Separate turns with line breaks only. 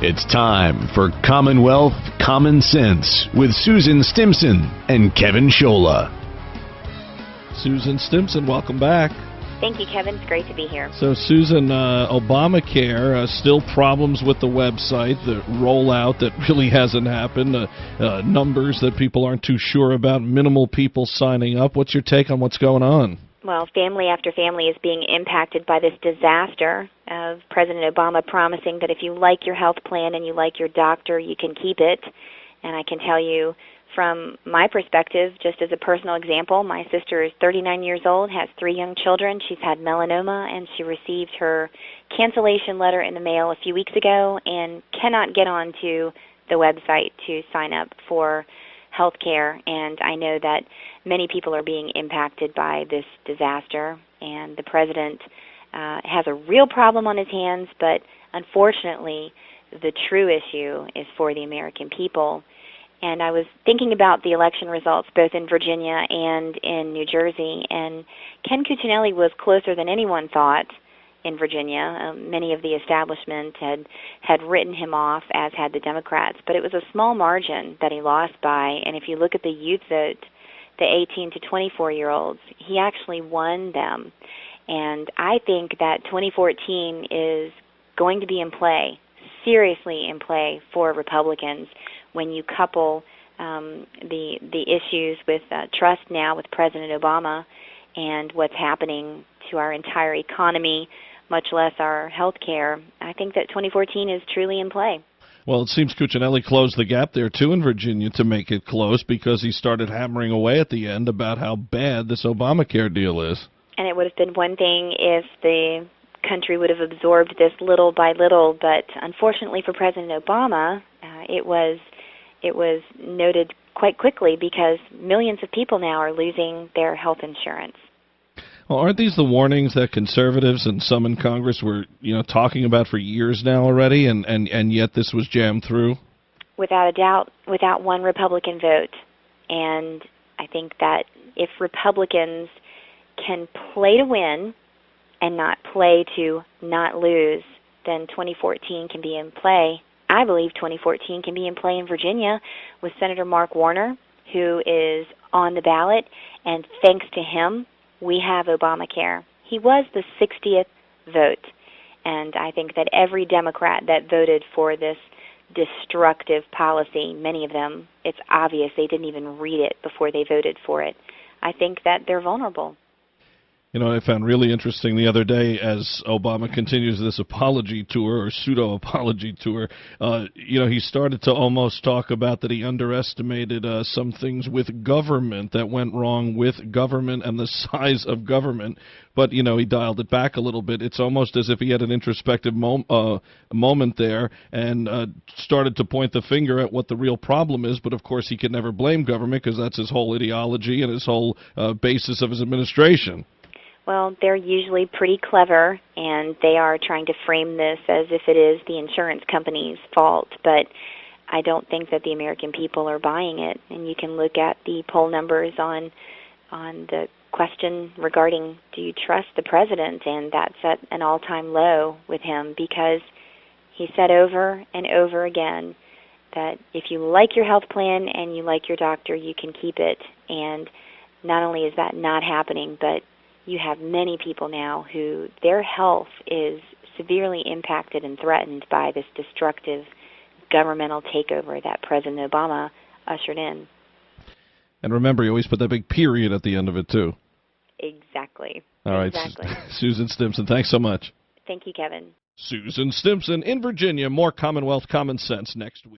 It's time for Commonwealth Common Sense with Susan Stimpson and Kevin Scholla.
Susan Stimpson, welcome back.
Thank you, Kevin. It's great to be here.
So, Susan, ObamaCare, still problems with the website, the rollout that really hasn't happened, numbers that people aren't too sure about, minimal people signing up. What's your take on what's going on?
Well, family after family is being impacted by this disaster of President Obama promising that if you like your health plan and you like your doctor, you can keep it. And I can tell you from my perspective, just as a personal example, my sister is 39 years old, has 3 young children. She's had melanoma, and she received her cancellation letter in the mail a few weeks ago and cannot get onto the website to sign up for health care. And I know that many people are being impacted by this disaster, and the president has a real problem on his hands, but unfortunately the true issue is for the American people. And I was thinking about the election results both in Virginia and in New Jersey, and Ken Cuccinelli was closer than anyone thought in Virginia. Many of the establishment had written him off, as had the Democrats, but it was a small margin that he lost by. And if you look at the youth vote, the 18 to 24-year-olds, he actually won them. And I think that 2014 is going to be in play, seriously in play for Republicans, when you couple the issues with trust now with President Obama and what's happening to our entire economy, much less our health care. I think that 2014 is truly in play.
Well, it seems Cuccinelli closed the gap there, too, in Virginia to make it close, because he started hammering away at the end about how bad this Obamacare deal is. And
it would have been one thing if the country would have absorbed this little by little, but unfortunately for President Obama, it was noted quite quickly because millions of people now are losing their health insurance.
Well, aren't these the warnings that conservatives and some in Congress were, talking about for years now already, and yet this was jammed through?
Without a doubt, without one Republican vote. And I think that if Republicans can play to win and not play to not lose, then 2014 can be in play. I believe 2014 can be in play in Virginia with Senator Mark Warner, who is on the ballot, and thanks to him, we have Obamacare. He was the 60th vote, and I think that every Democrat that voted for this destructive policy, many of them, it's obvious they didn't even read it before they voted for it. I think that they're vulnerable.
I found really interesting the other day, as Obama continues this apology tour, or pseudo-apology tour, he started to almost talk about that he underestimated some things with government that went wrong with government and the size of government, but, he dialed it back a little bit. It's almost as if he had an introspective moment there and started to point the finger at what the real problem is, but of course he could never blame government because that's his whole ideology and his whole basis of his administration.
Well, they're usually pretty clever, and they are trying to frame this as if it is the insurance company's fault, but I don't think that the American people are buying it. And you can look at the poll numbers on the question regarding do you trust the president, and that's at an all-time low with him, because he said over and over again that if you like your health plan and you like your doctor, you can keep it. And not only is that not happening, but you have many people now who their health is severely impacted and threatened by this destructive governmental takeover that President Obama ushered in.
And remember, you always put that big period at the end of it, too.
Exactly.
All right,
exactly.
Susan Stimpson, thanks so much.
Thank you, Kevin.
Susan Stimpson in Virginia. More Commonwealth Common Sense next week.